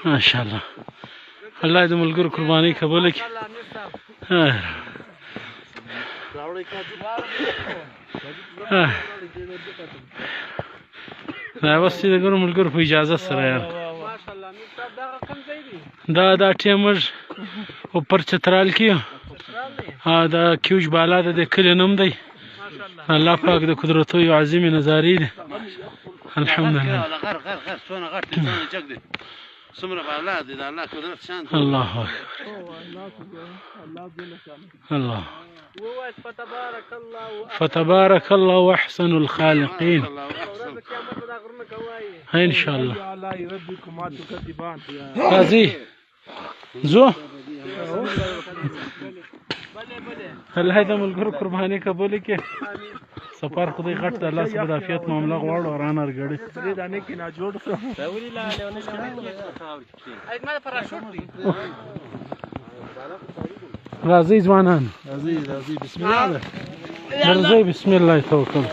ماشاءالله الله دې ملګرو قرباني قبوله کړي دا بس چې د ګورو ملګرو په اجازه سره یار دا ټیمر اوپر چترال کې دا کیوج بالا د کلي نوم دی الله پاک د قدرتو یو عظیمې نظارې دي الحمدلله الله الله فتبارك الله واحسن الخالقين ان شاء الله راځي زو الله دې ملګرو قرباني قبول کړي سفر خدای غټ د الله سبحانه عافیت معاملہ غواړو رانه ورګړي دې دانه کې نه جوړ شو ولې لا له نشته اجماع پراشوټ دی راځي ځوانان راځي بسم الله راځي بسم الله توکل